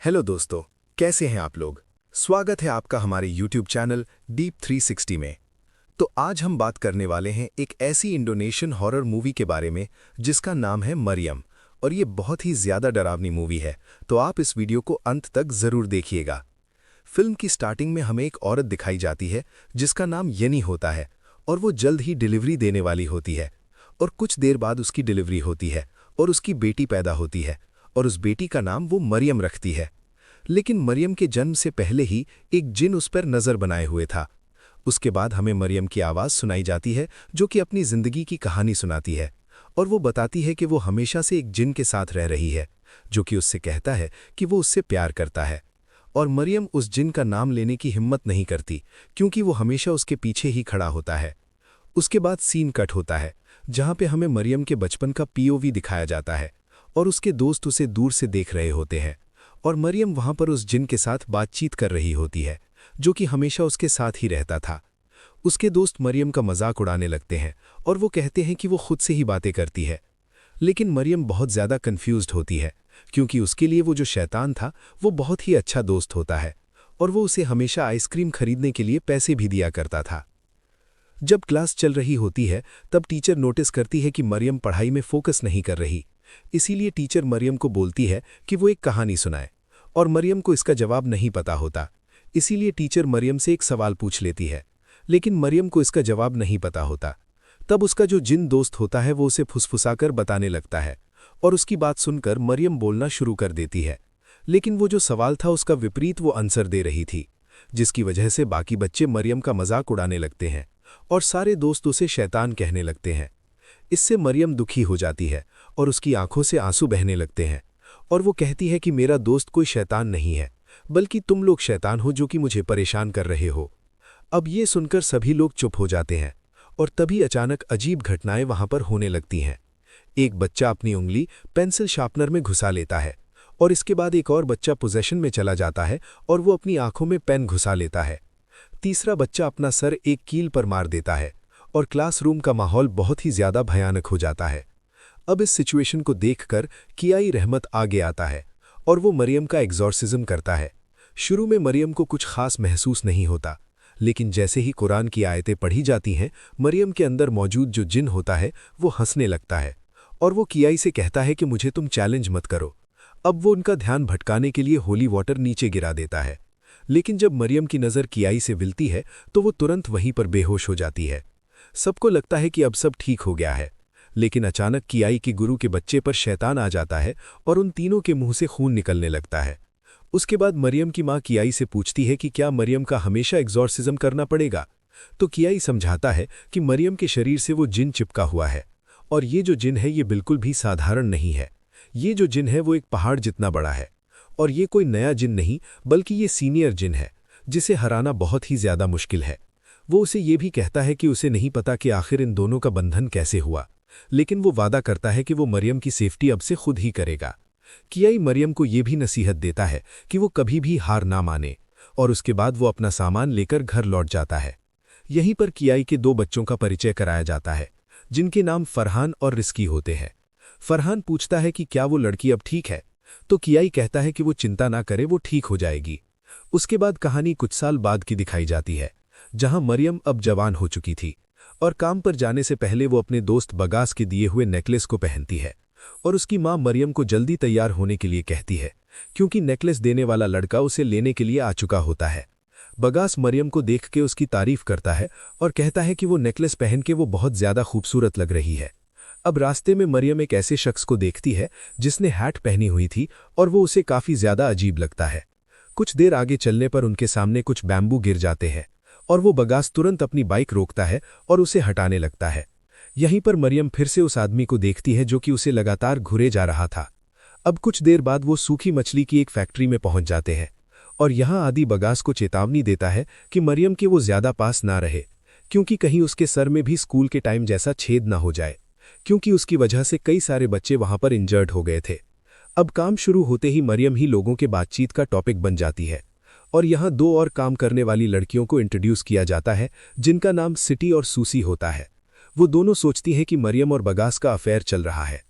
Hello दोस्तों, कैसे हैं आप लोग। स्वागत है आपका हमारे YouTube चैनल डीप 360 में। तो आज हम बात करने वाले हैं एक ऐसी इंडोनेशियन हॉरर मूवी के बारे में जिसका नाम है मरियम। और ये बहुत ही ज़्यादा डरावनी मूवी है, तो आप इस वीडियो को अंत तक ज़रूर देखिएगा। फिल्म की स्टार्टिंग में हमें एक औरत दिखाई जाती है जिसका नाम यनी होता है और वो जल्द ही डिलीवरी देने वाली होती है। और कुछ देर बाद उसकी डिलीवरी होती है और उसकी बेटी पैदा होती है और उस बेटी का नाम वो मरियम रखती है। लेकिन मरियम के जन्म से पहले ही एक जिन उस पर नज़र बनाए हुए था। उसके बाद हमें मरियम की आवाज़ सुनाई जाती है जो कि अपनी ज़िंदगी की कहानी सुनाती है और वो बताती है कि वो हमेशा से एक जिन के साथ रह रही है जो कि उससे कहता है कि वो उससे प्यार करता है। और मरियम उस जिन का नाम लेने की हिम्मत नहीं करती क्योंकि वो हमेशा उसके पीछे ही खड़ा होता है। उसके बाद सीन कट होता है जहाँ पे हमें मरियम के बचपन का POV दिखाया जाता है और उसके दोस्त उसे दूर से देख रहे होते हैं और मरियम वहाँ पर उस जिन के साथ बातचीत कर रही होती है जो कि हमेशा उसके साथ ही रहता था। उसके दोस्त मरियम का मजाक उड़ाने लगते हैं और वो कहते हैं कि वो खुद से ही बातें करती है। लेकिन मरियम बहुत ज़्यादा कन्फ्यूज्ड होती है क्योंकि उसके लिए वो जो शैतान था वो बहुत ही अच्छा दोस्त होता है और वो उसे हमेशा आइसक्रीम खरीदने के लिए पैसे भी दिया करता था। जब क्लास चल रही होती है तब टीचर नोटिस करती है कि मरियम पढ़ाई में फोकस नहीं कर रही। इसीलिए टीचर मरियम को बोलती है कि वो एक कहानी सुनाए और मरियम को इसका जवाब नहीं पता होता। इसीलिए टीचर मरियम से एक सवाल पूछ लेती है लेकिन मरियम को इसका जवाब नहीं पता होता। तब उसका जो जिन दोस्त होता है वो उसे फुसफुसाकर बताने लगता है और उसकी बात सुनकर मरियम बोलना शुरू कर देती है। लेकिन वो जो सवाल था उसका विपरीत वो आंसर दे रही थी, जिसकी वजह से बाकी बच्चे मरियम का मजाक उड़ाने लगते हैं और सारे दोस्त उसे शैतान कहने लगते हैं। इससे मरियम दुखी हो जाती है और उसकी आंखों से आंसू बहने लगते हैं और वो कहती है कि मेरा दोस्त कोई शैतान नहीं है बल्कि तुम लोग शैतान हो जो कि मुझे परेशान कर रहे हो। अब ये सुनकर सभी लोग चुप हो जाते हैं और तभी अचानक अजीब घटनाएं वहां पर होने लगती हैं। एक बच्चा अपनी उंगली पेंसिल शार्पनर में घुसा लेता है और इसके बाद एक और बच्चा पोजेशन में चला जाता है और वो अपनी आंखों में पेन घुसा लेता है। तीसरा बच्चा अपना सर एक कील पर मार देता है और क्लासरूम का माहौल बहुत ही ज्यादा भयानक हो जाता है। अब इस सिचुएशन को देखकर कियाई रहमत आगे आता है और वो मरियम का एग्जॉर्सिज्म करता है। शुरू में मरियम को कुछ खास महसूस नहीं होता, लेकिन जैसे ही कुरान की आयतें पढ़ी जाती हैं मरियम के अंदर मौजूद जो जिन होता है वो हंसने लगता है और वो कियाई से कहता है कि मुझे तुम चैलेंज मत करो। अब वो उनका ध्यान भटकाने के लिए होली वाटर नीचे गिरा देता है। लेकिन जब मरियम की नज़र कियाई से मिलती है तो वो तुरंत वहीं पर बेहोश हो जाती है। सबको लगता है कि अब सब ठीक हो गया है, लेकिन अचानक कियाई के गुरु के बच्चे पर शैतान आ जाता है और उन तीनों के मुंह से खून निकलने लगता है। उसके बाद मरियम की मां कियाई से पूछती है कि क्या मरियम का हमेशा एग्जॉर्सिज्म करना पड़ेगा। तो कियाई समझाता है कि मरियम के शरीर से वो जिन चिपका हुआ है और ये जो जिन है ये बिल्कुल भी साधारण नहीं है। ये जो जिन है वो एक पहाड़ जितना बड़ा है और ये कोई नया जिन नहीं बल्कि ये सीनियर जिन है जिसे हराना बहुत ही ज्यादा मुश्किल है। वो उसे ये भी कहता है कि उसे नहीं पता कि आखिर इन दोनों का बंधन कैसे हुआ, लेकिन वो वादा करता है कि वो मरियम की सेफ्टी अब से खुद ही करेगा। कियाई मरियम को ये भी नसीहत देता है कि वो कभी भी हार ना माने और उसके बाद वो अपना सामान लेकर घर लौट जाता है। यहीं पर कियाई के दो बच्चों का परिचय कराया जाता है जिनके नाम फरहान और रिस्की होते हैं। फरहान पूछता है कि क्या वो लड़की अब ठीक है, तो कियाई कहता है कि वो चिंता ना करे, वो ठीक हो जाएगी। उसके बाद कहानी कुछ साल बाद की दिखाई जाती है जहां मरियम अब जवान हो चुकी थी और काम पर जाने से पहले वो अपने दोस्त बगास के दिए हुए नेकलेस को पहनती है और उसकी मां मरियम को जल्दी तैयार होने के लिए कहती है क्योंकि नेकलेस देने वाला लड़का उसे लेने के लिए आ चुका होता है। बगास मरियम को देख के उसकी तारीफ करता है और कहता है कि वो नेकलेस पहन के वो बहुत ज्यादा खूबसूरत लग रही है। अब रास्ते में मरियम एक ऐसे शख्स को देखती है जिसने हैट पहनी हुई थी और वो उसे काफी ज्यादा अजीब लगता है। कुछ देर आगे चलने पर उनके सामने कुछ बैम्बू गिर जाते हैं और वो बगास तुरंत अपनी बाइक रोकता है और उसे हटाने लगता है। यहीं पर मरियम फिर से उस आदमी को देखती है जो कि उसे लगातार घुरे जा रहा था। अब कुछ देर बाद वो सूखी मछली की एक फैक्ट्री में पहुंच जाते हैं और यहां आदि बगास को चेतावनी देता है कि मरियम के वो ज्यादा पास ना रहे क्योंकि कहीं उसके सर में भी स्कूल के टाइम जैसा छेद ना हो जाए, क्योंकि उसकी वजह से कई सारे बच्चे वहां पर इंजर्ड हो गए थे। अब काम शुरू होते ही मरियम ही लोगों के बातचीत का टॉपिक बन जाती है और यहाँ दो और काम करने वाली लड़कियों को इंट्रोड्यूस किया जाता है जिनका नाम सिटी और सूसी होता है। वो दोनों सोचती हैं कि मरियम और बगास का अफेयर चल रहा है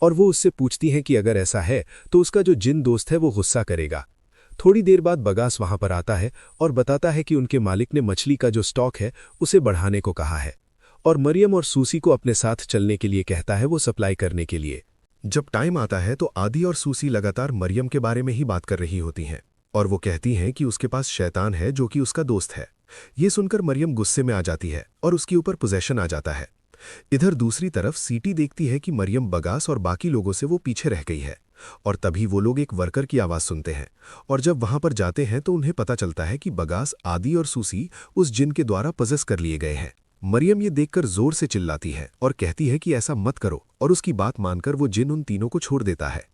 और वो उससे पूछती हैं कि अगर ऐसा है तो उसका जो जिन दोस्त है वो गुस्सा करेगा। थोड़ी देर बाद बगास वहां पर आता है और बताता है कि उनके मालिक ने मछली का जो स्टॉक है उसे बढ़ाने को कहा है और मरियम और सूसी को अपने साथ चलने के लिए कहता है वो सप्लाई करने के लिए। जब टाइम आता है तो आदि और सूसी लगातार मरियम के बारे में ही बात कर रही होती हैं और वो कहती हैं कि उसके पास शैतान है जो कि उसका दोस्त है। ये सुनकर मरियम गुस्से में आ जाती है और उसके ऊपर पोजेशन आ जाता है। इधर दूसरी तरफ सीटी देखती है कि मरियम बगास और बाकी लोगों से वो पीछे रह गई है और तभी वो लोग एक वर्कर की आवाज़ सुनते हैं और जब वहां पर जाते हैं तो उन्हें पता चलता है कि बगास, आदि और सूसी उस जिन के द्वारा पजेस कर लिए गए हैं। मरियम ये देखकर जोर से चिल्लाती है और कहती है कि ऐसा मत करो और उसकी बात मानकर वो जिन उन तीनों को छोड़ देता है।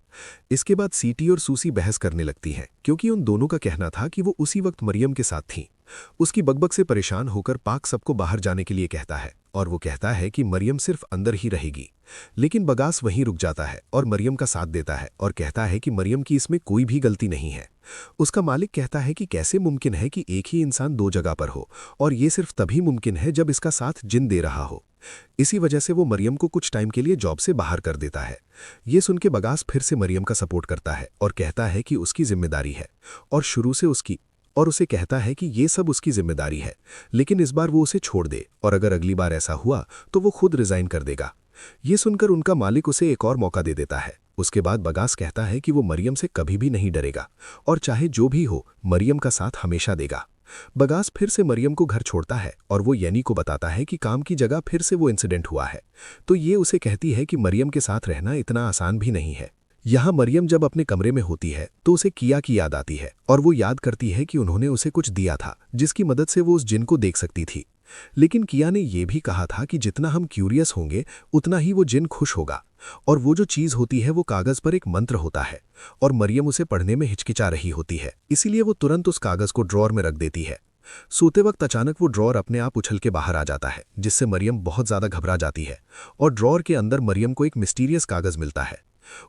इसके बाद सीटी और सूसी बहस करने लगती हैं क्योंकि उन दोनों का कहना था कि वो उसी वक्त मरियम के साथ थीं। उसकी बकबक से परेशान होकर पाक सबको बाहर जाने के लिए कहता है और वो कहता है कि मरियम सिर्फ अंदर ही रहेगी। लेकिन बगास वहीं रुक जाता है और मरियम का साथ देता है और कहता है कि मरियम की इसमें कोई भी गलती नहीं है। उसका मालिक कहता है कि कैसे मुमकिन है कि एक ही इंसान दो जगह पर हो और ये सिर्फ तभी मुमकिन है जब इसका साथ जिन दे रहा हो। इसी वजह से वो मरियम को कुछ टाइम के लिए जॉब से बाहर कर देता है। ये सुन के बगास फिर से मरियम का सपोर्ट करता है और कहता है कि उसकी जिम्मेदारी है और शुरू से उसकी और उसे कहता है कि ये सब उसकी जिम्मेदारी है, लेकिन इस बार वो उसे छोड़ दे और अगर अगली बार ऐसा हुआ तो वो खुद रिजाइन कर देगा। ये सुनकर उनका मालिक उसे एक और मौका दे देता है। उसके बाद बगास कहता है कि वो मरियम से कभी भी नहीं डरेगा और चाहे जो भी हो मरियम का साथ हमेशा देगा। बगास फिर से मरियम को घर छोड़ता है और वो येनी को बताता है कि काम की जगह फिर से वो इंसिडेंट हुआ है। तो ये उसे कहती है कि मरियम के साथ रहना इतना आसान भी नहीं है। यहाँ मरियम जब अपने कमरे में होती है तो उसे किया की याद आती है और वो याद करती है कि उन्होंने उसे कुछ दिया था जिसकी मदद से वो उस जिन को देख सकती थी। लेकिन किया ने यह भी कहा था कि जितना हम क्यूरियस होंगे उतना ही वो जिन खुश होगा और वो जो चीज़ होती है वो कागज़ पर एक मंत्र होता है और मरियम उसे पढ़ने में हिचकिचा रही होती है, इसीलिए वो तुरंत उस कागज़ को ड्रॉअर में रख देती है। सोते वक्त अचानक वो ड्रॉअर अपने आप उछल के बाहर आ जाता है जिससे मरियम बहुत ज़्यादा घबरा जाती है और ड्रॉअर के अंदर मरियम को एक मिस्टीरियस कागज़ मिलता है।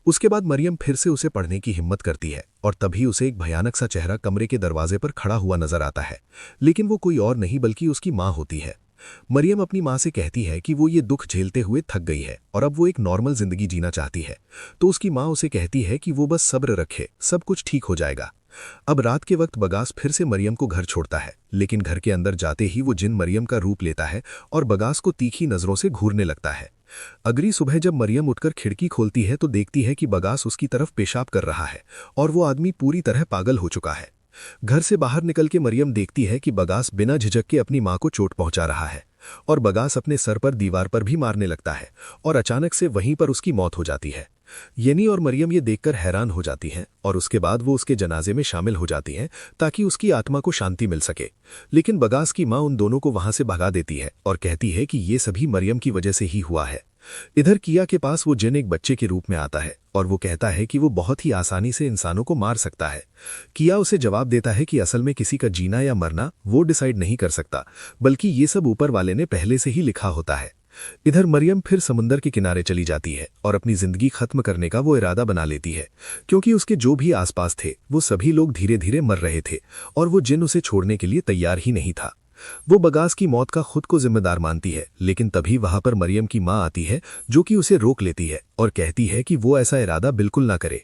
उसके बाद मरियम फिर से उसे पढ़ने की हिम्मत करती है और तभी उसे एक भयानक सा चेहरा कमरे के दरवाजे पर खड़ा हुआ नजर आता है, लेकिन वो कोई और नहीं बल्कि उसकी माँ होती है। मरियम अपनी माँ से कहती है कि वो ये दुख झेलते हुए थक गई है और अब वो एक नॉर्मल जिंदगी जीना चाहती है। तो उसकी माँ उसे कहती है कि वो बस सब्र रखे, सब कुछ ठीक हो जाएगा। अब रात के वक्त बगास फिर से मरियम को घर छोड़ता है, लेकिन घर के अंदर जाते ही वो जिन मरियम का रूप लेता है और बगास को तीखी नजरों से घूरने लगता है। अगली सुबह जब मरियम उठकर खिड़की खोलती है तो देखती है कि बगास उसकी तरफ पेशाब कर रहा है और वो आदमी पूरी तरह पागल हो चुका है। घर से बाहर निकल के मरियम देखती है कि बगास बिना झिझक के अपनी मां को चोट पहुंचा रहा है और बगास अपने सर पर दीवार पर भी मारने लगता है और अचानक से वहीं पर उसकी मौत हो जाती है। येनी और मरियम ये देखकर हैरान हो जाती हैं और उसके बाद वो उसके जनाजे में शामिल हो जाती हैं ताकि उसकी आत्मा को शांति मिल सके। लेकिन बगास की मां उन दोनों को वहां से भगा देती है और कहती है कि ये सभी मरियम की वजह से ही हुआ है। इधर किया के पास वो जिन एक बच्चे के रूप में आता है और वो कहता है कि वो बहुत ही आसानी से इंसानों को मार सकता है। किया उसे जवाब देता है कि असल में किसी का जीना या मरना वो डिसाइड नहीं कर सकता, बल्कि ये सब ऊपर वाले ने पहले से ही लिखा होता है। इधर मरियम फिर समुंदर के किनारे चली जाती है और अपनी जिंदगी खत्म करने का वो इरादा बना लेती है, क्योंकि उसके जो भी आसपास थे वो सभी लोग धीरे धीरे मर रहे थे और वो जिन उसे छोड़ने के लिए तैयार ही नहीं था। वो बगास की मौत का खुद को जिम्मेदार मानती है, लेकिन तभी वहां पर मरियम की मां आती है जो कि उसे रोक लेती है और कहती है कि वो ऐसा इरादा बिल्कुल ना करे।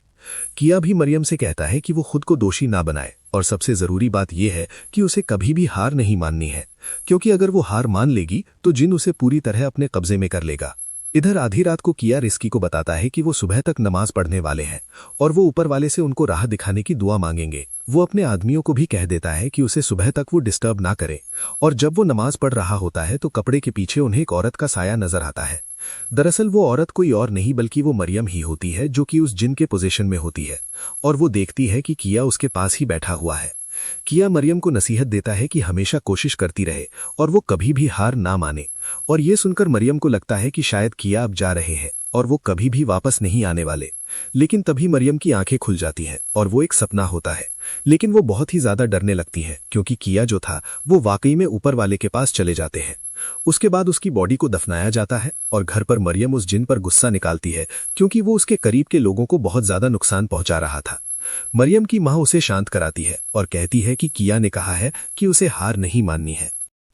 किया भी मरियम से कहता है कि वो खुद को दोषी ना बनाए और सबसे जरूरी बात यह है कि उसे कभी भी हार नहीं माननी है, क्योंकि अगर वो हार मान लेगी तो जिन उसे पूरी तरह अपने कब्जे में कर लेगा। इधर आधी रात को किया रिस्की को बताता है कि वो सुबह तक नमाज पढ़ने वाले हैं और वो ऊपर वाले से उनको राह दिखाने की दुआ मांगेंगे। वो अपने आदमियों को भी कह देता है कि उसे सुबह तक वो डिस्टर्ब ना करे और जब वो नमाज पढ़ रहा होता है तो कपड़े के पीछे उन्हें एक औरत का साया नजर आता है। दरअसल वो औरत कोई और नहीं बल्कि वो मरियम ही होती है जो कि उस जिन के पोजीशन में होती है और वो देखती है कि किया उसके पास ही बैठा हुआ है। किया मरियम को नसीहत देता है कि हमेशा कोशिश करती रहे और वो कभी भी हार ना माने, और ये सुनकर मरियम को लगता है कि शायद किया अब जा रहे हैं और वो कभी भी वापस नहीं आने वाले। लेकिन तभी मरियम की आंखें खुल जाती हैं और वो एक सपना होता है, लेकिन वो बहुत ही ज्यादा डरने लगती हैं क्योंकि किया जो था वो वाकई में ऊपर वाले के पास चले जाते हैं। उसके बाद उसकी बॉडी को दफनाया जाता है और घर पर मरियम उस जिन पर गुस्सा निकालती है क्योंकि वो उसके करीब के लोगों को बहुत ज्यादा नुकसान पहुंचा रहा था। मरियम की मां उसे शांत कराती है और कहती है कि किया ने कहा है कि उसे हार नहीं माननी है।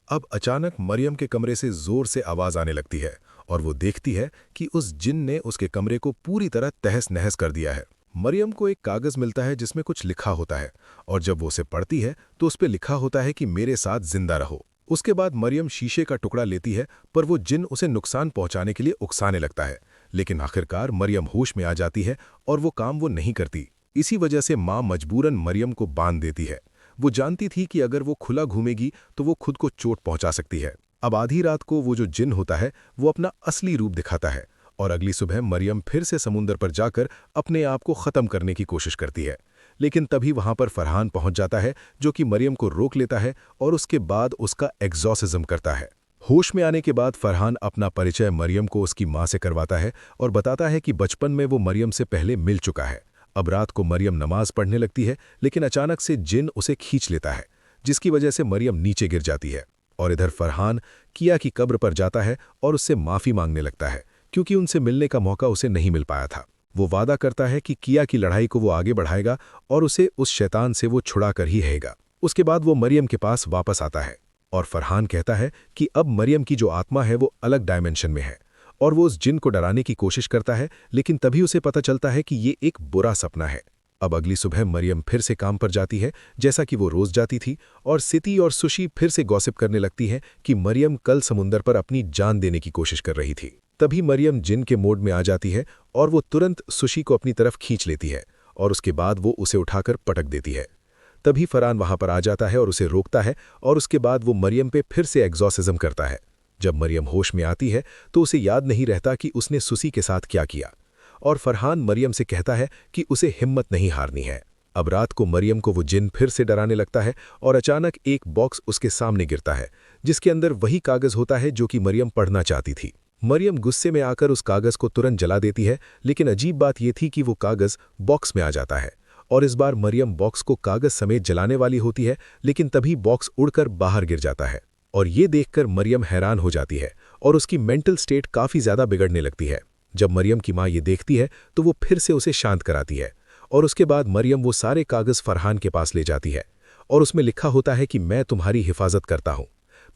अब अचानक मरियम के कमरे से जोर से आवाज आने लगती है और वो देखती है कि उस जिन ने उसके कमरे को पूरी तरह तहस नहस कर दिया है। मरियम को एक कागज मिलता है जिसमें कुछ लिखा होता है, और जब वो उसे पढ़ती है तो उस पे लिखा होता है कि मेरे साथ जिंदा रहो। उसके बाद मरियम शीशे का टुकड़ा लेती है, पर वो जिन उसे नुकसान पहुंचाने के लिए उकसाने लगता है। लेकिन आखिरकार मरियम होश में आ जाती है और वो काम वो नहीं करती। इसी वजह से माँ मजबूरन मरियम को बांध देती है। वो जानती थी कि अगर वो खुला घूमेगी तो वो खुद को चोट पहुंचा सकती है। अब आधी रात को वो जो जिन होता है वो अपना असली रूप दिखाता है, और अगली सुबह मरियम फिर से समुद्र पर जाकर अपने आप को ख़त्म करने की कोशिश करती है। लेकिन तभी वहां पर फरहान पहुंच जाता है, जो कि मरियम को रोक लेता है और उसके बाद उसका एग्जॉर्सिज्म करता है। होश में आने के बाद फरहान अपना परिचय मरियम को उसकी माँ से करवाता है और बताता है कि बचपन में वो मरियम से पहले मिल चुका है। अब रात को मरियम नमाज पढ़ने लगती है, लेकिन अचानक से जिन उसे खींच लेता है, जिसकी वजह से मरियम नीचे गिर जाती है। और इधर फरहान किया की कब्र पर जाता है और उससे माफ़ी मांगने लगता है, क्योंकि उनसे मिलने का मौका उसे नहीं मिल पाया था। वो वादा करता है कि किया की लड़ाई को वो आगे बढ़ाएगा और उसे उस शैतान से वो छुड़ा कर ही रहेगा। उसके बाद वो मरियम के पास वापस आता है और फरहान कहता है कि अब मरियम की जो आत्मा है वो अलग डायमेंशन में है, और वो उस जिन को डराने की कोशिश करता है, लेकिन तभी उसे पता चलता है कि ये एक बुरा सपना है। अब अगली सुबह मरियम फिर से काम पर जाती है, जैसा कि वो रोज जाती थी, और सिती और सुशी फिर से गॉसिप करने लगती हैं कि मरियम कल समुंदर पर अपनी जान देने की कोशिश कर रही थी। तभी मरियम जिन के मोड में आ जाती है और वो तुरंत सुशी को अपनी तरफ खींच लेती है, और उसके बाद वो उसे उठाकर पटक देती है। तभी फरहान वहां पर आ जाता है और उसे रोकता है, और उसके बाद वो मरियम पे फिर से एग्जॉर्सिज्म करता है। जब मरियम होश में आती है तो उसे याद नहीं रहता कि उसने सुसी के साथ क्या किया, और फरहान मरियम से कहता है कि उसे हिम्मत नहीं हारनी है। अब रात को मरियम को वो जिन फिर से डराने लगता है, और अचानक एक बॉक्स उसके सामने गिरता है, जिसके अंदर वही कागज होता है जो कि मरियम पढ़ना चाहती थी। मरियम गुस्से में आकर उस कागज को तुरंत जला देती है, लेकिन अजीब बात यह थी कि वो कागज बॉक्स में आ जाता है, और इस बार मरियम बॉक्स को कागज समेत जलाने वाली होती है, लेकिन तभी बॉक्स उड़कर बाहर गिर जाता है। और ये देखकर मरियम हैरान हो जाती है और उसकी मेंटल स्टेट काफ़ी ज़्यादा बिगड़ने लगती है। जब मरियम की माँ ये देखती है तो वो फिर से उसे शांत कराती है, और उसके बाद मरियम वो सारे कागज़ फरहान के पास ले जाती है, और उसमें लिखा होता है कि मैं तुम्हारी हिफाजत करता हूँ,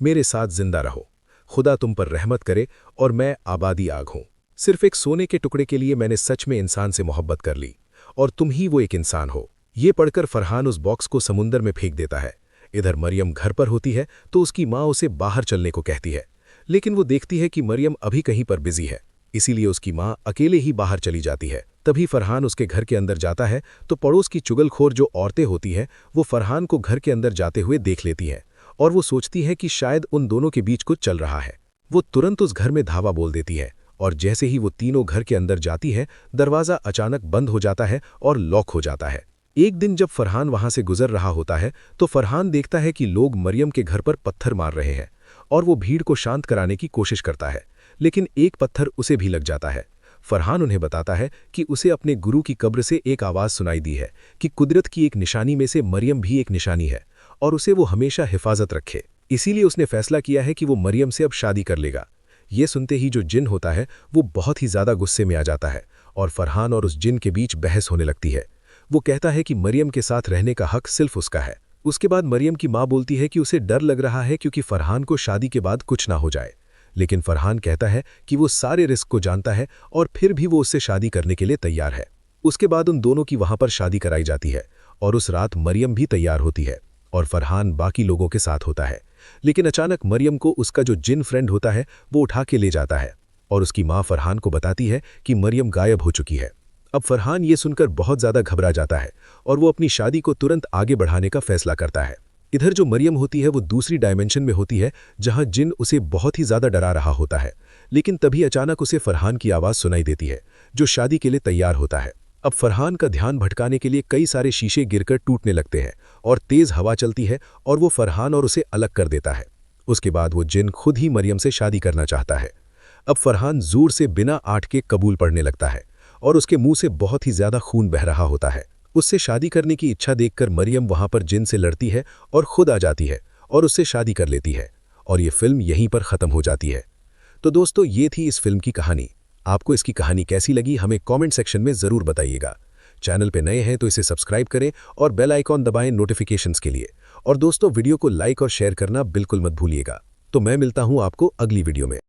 मेरे साथ जिंदा रहो, खुदा तुम पर रहमत करे, और मैं आबादी आग हूँ। सिर्फ एक सोने के टुकड़े के लिए मैंने सच में इंसान से मोहब्बत कर ली, और तुम ही वो एक इंसान हो। ये पढ़कर फरहान उस बॉक्स को समुंदर में फेंक देता है। इधर मरियम घर पर होती है तो उसकी माँ उसे बाहर चलने को कहती है, लेकिन वो देखती है कि मरियम अभी कहीं पर बिजी है, इसीलिए उसकी माँ अकेले ही बाहर चली जाती है। तभी फरहान उसके घर के अंदर जाता है तो पड़ोस की चुगलखोर जो औरतें होती हैं वो फरहान को घर के अंदर जाते हुए देख लेती हैं, और वो सोचती है कि शायद उन दोनों के बीच कुछ चल रहा है। वो तुरंत उस घर में धावा बोल देती है, और जैसे ही वो तीनों घर के अंदर जाती है, दरवाज़ा अचानक बंद हो जाता है और लॉक हो जाता है। एक दिन जब फरहान वहां से गुजर रहा होता है तो फरहान देखता है कि लोग मरियम के घर पर पत्थर मार रहे हैं, और वो भीड़ को शांत कराने की कोशिश करता है, लेकिन एक पत्थर उसे भी लग जाता है। फरहान उन्हें बताता है कि उसे अपने गुरु की कब्र से एक आवाज़ सुनाई दी है कि कुदरत की एक निशानी में से मरियम भी एक निशानी है, और उसे वो हमेशा हिफाजत रखे। इसीलिए उसने फैसला किया है कि वो मरियम से अब शादी कर लेगा। ये सुनते ही जो जिन होता है वो बहुत ही ज़्यादा गुस्से में आ जाता है, और फरहान और उस जिन के बीच बहस होने लगती है। वो कहता है कि मरियम के साथ रहने का हक सिर्फ उसका है। उसके बाद मरियम की माँ बोलती है कि उसे डर लग रहा है क्योंकि फरहान को शादी के बाद कुछ ना हो जाए, लेकिन फरहान कहता है कि वो सारे रिस्क को जानता है और फिर भी वो उससे शादी करने के लिए तैयार है। उसके बाद उन दोनों की वहां पर शादी कराई जाती है, और उस रात मरियम भी तैयार होती है और फरहान बाकी लोगों के साथ होता है। लेकिन अचानक मरियम को उसका जो जिन फ्रेंड होता है वो उठा के ले जाता है, और उसकी माँ फरहान को बताती है कि मरियम गायब हो चुकी है। अब फरहान ये सुनकर बहुत ज़्यादा घबरा जाता है, और वो अपनी शादी को तुरंत आगे बढ़ाने का फैसला करता है। इधर जो मरियम होती है वो दूसरी डायमेंशन में होती है, जहां जिन उसे बहुत ही ज़्यादा डरा रहा होता है। लेकिन तभी अचानक उसे फरहान की आवाज़ सुनाई देती है, जो शादी के लिए तैयार होता है। अब फरहान का ध्यान भटकाने के लिए कई सारे शीशे गिरकर टूटने लगते हैं, और तेज़ हवा चलती है, और वो फरहान और उसे अलग कर देता है। उसके बाद वो जिन खुद ही मरियम से शादी करना चाहता है। अब फरहान जोर से बिना आट के कबूल पढ़ने लगता है, और उसके मुंह से बहुत ही ज़्यादा खून बह रहा होता है। उससे शादी करने की इच्छा देखकर मरियम वहां पर जिन से लड़ती है और खुद आ जाती है और उससे शादी कर लेती है, और ये फिल्म यहीं पर ख़त्म हो जाती है। तो दोस्तों, ये थी इस फिल्म की कहानी। आपको इसकी कहानी कैसी लगी हमें कमेंट सेक्शन में ज़रूर बताइएगा। चैनल पे नए हैं तो इसे सब्सक्राइब करें और बेल आइकॉन दबाएं नोटिफिकेशंस के लिए। और दोस्तों, वीडियो को लाइक और शेयर करना बिल्कुल मत भूलिएगा। तो मैं मिलता हूं आपको अगली वीडियो में।